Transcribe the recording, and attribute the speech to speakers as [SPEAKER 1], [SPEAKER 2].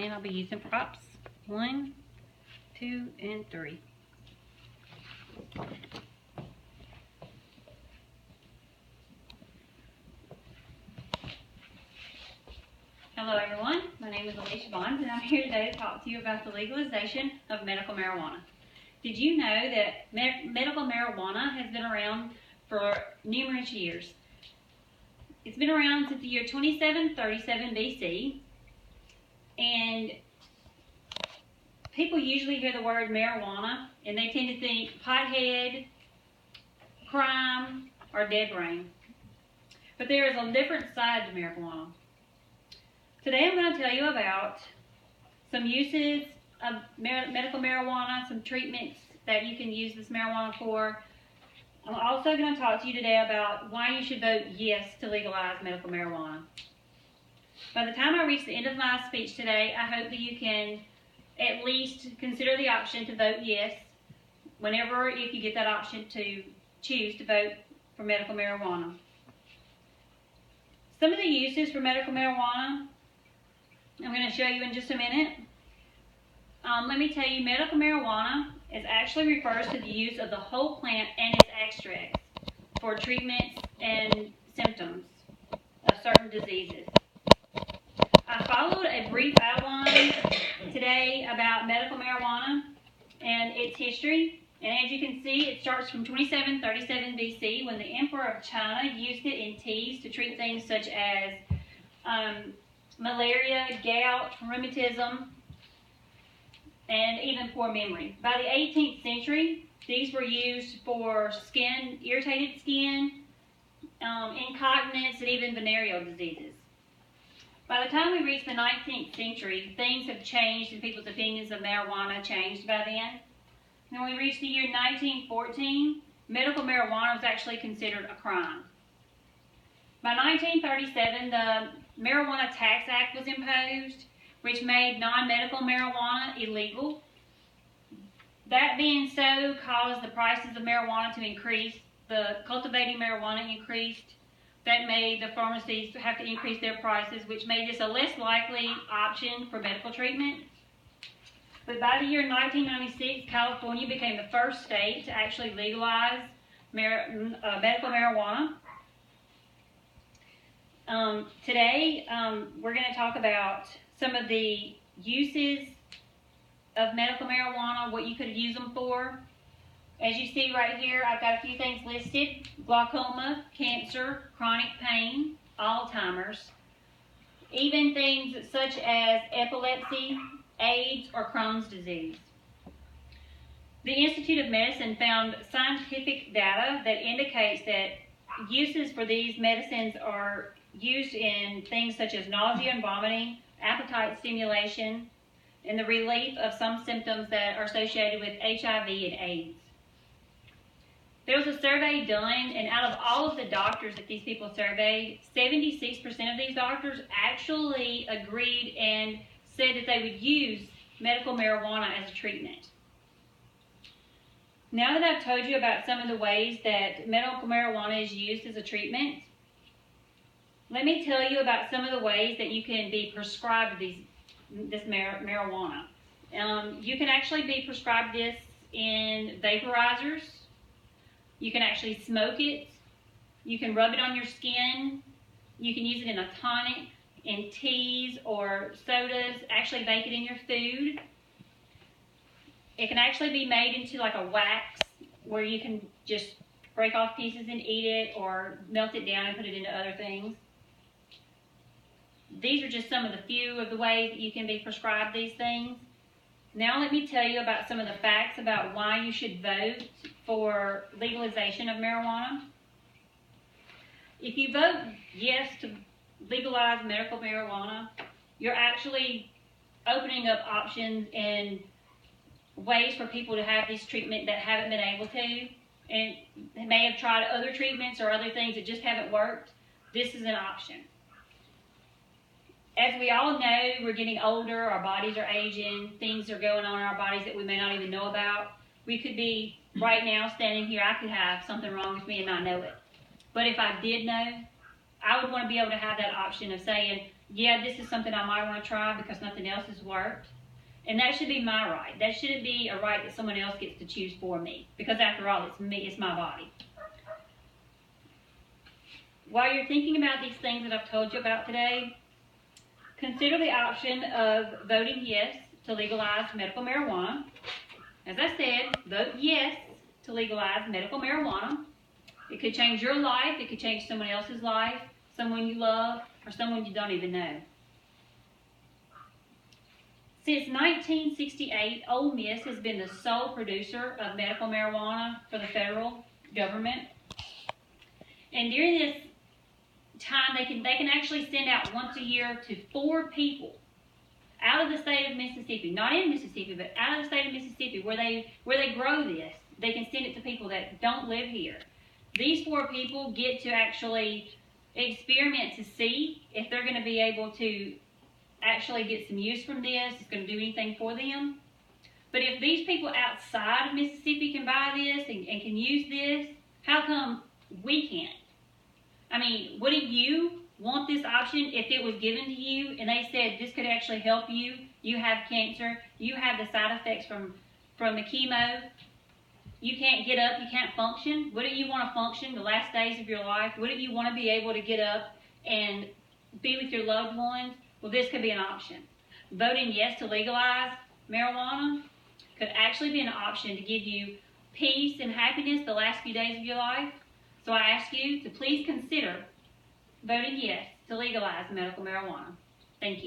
[SPEAKER 1] and I'll be using props 1, 2, and 3. Hello everyone, my name is Alicia Bonds and I'm here today to talk to you about the legalization of medical marijuana. Did you know that medical marijuana has been around for numerous years? It's been around since the year 2737 BC, and people usually hear the word marijuana and they tend to think pothead, crime, or dead brain. But there is a different side to marijuana. Today I'm going to tell you about some uses of medical marijuana, some treatments that you can use this marijuana for. I'm also going to talk to you today about why you should vote yes to legalize medical marijuana. By the time I reach the end of my speech today, I hope that you can at least consider the option to vote yes whenever, if you get that option, to choose to vote for medical marijuana. Some of the uses for medical marijuana I'm going to show you in just a minute. Let me tell you, medical marijuana actually refers to the use of the whole plant and its extracts for treatments and symptoms of certain diseases. I followed a brief outline today about medical marijuana and its history. And as you can see, it starts from 2737 BC when the Emperor of China used it in teas to treat things such as malaria, gout, rheumatism, and even poor memory. By the 18th century, these were used for irritated skin, incontinence, and even venereal diseases. By the time we reach the 19th century, things have changed and people's opinions of marijuana changed by then. When we reach the year 1914, medical marijuana was actually considered a crime. By 1937, the Marijuana Tax Act was imposed, which made non-medical marijuana illegal. That being so caused the prices of marijuana to increase. The cultivating marijuana increased. That made the pharmacies have to increase their prices, which made this a less likely option for medical treatment. But by the year 1996, California became the first state to actually legalize medical marijuana. Today, we're going to talk about some of the uses of medical marijuana, what you could use them for. As you see right here, I've got a few things listed: glaucoma, cancer, chronic pain, Alzheimer's, even things such as epilepsy, AIDS, or Crohn's disease. The Institute of Medicine found scientific data that indicates that uses for these medicines are used in things such as nausea and vomiting, appetite stimulation, and the relief of some symptoms that are associated with HIV and AIDS. There was a survey done, and out of all of the doctors that these people surveyed, 76% of these doctors actually agreed and said that they would use medical marijuana as a treatment. Now that I've told you about some of the ways that medical marijuana is used as a treatment, let me tell you about some of the ways that you can be prescribed this marijuana. You can actually be prescribed this in vaporizers. You can actually smoke it. You can rub it on your skin. You can use it in a tonic, in teas or sodas, actually bake it in your food. It can actually be made into like a wax where you can just break off pieces and eat it, or melt it down and put it into other things. These are just some of the few of the ways that you can be prescribed these things. Now let me tell you about some of the facts about why you should vote for legalization of marijuana. If you vote yes to legalize medical marijuana, you're actually opening up options and ways for people to have this treatment that haven't been able to, and may have tried other treatments or other things that just haven't worked. This is an option. As we all know, we're getting older, our bodies are aging, things are going on in our bodies that we may not even know about. We could be, right now, standing here, I could have something wrong with me and not know it. But if I did know, I would want to be able to have that option of saying, yeah, this is something I might want to try because nothing else has worked. And that should be my right. That shouldn't be a right that someone else gets to choose for me. Because after all, it's me, it's my body. While you're thinking about these things that I've told you about today, consider the option of voting yes to legalize medical marijuana. As I said, vote yes to legalize medical marijuana. It could change your life. It could change someone else's life, someone you love, or someone you don't even know. Since 1968, Ole Miss has been the sole producer of medical marijuana for the federal government. And during this time, they can actually send out once a year to 4 people out of the state of Mississippi, not in Mississippi, but out of the state of Mississippi, where they grow this. They can send it to people that don't live here. These 4 people get to actually experiment to see if they're going to be able to actually get some use from this, it's going to do anything for them. But if these people outside of Mississippi can buy this and can use this, how come we can't? I mean, wouldn't you want this option if it was given to you and they said this could actually help you? You have cancer, you have the side effects from the chemo, you can't get up, you can't function. Wouldn't you want to function the last days of your life? Wouldn't you want to be able to get up and be with your loved ones? Well, this could be an option. Voting yes to legalize marijuana could actually be an option to give you peace and happiness the last few days of your life. So I ask you to please consider voting yes to legalize medical marijuana. Thank you.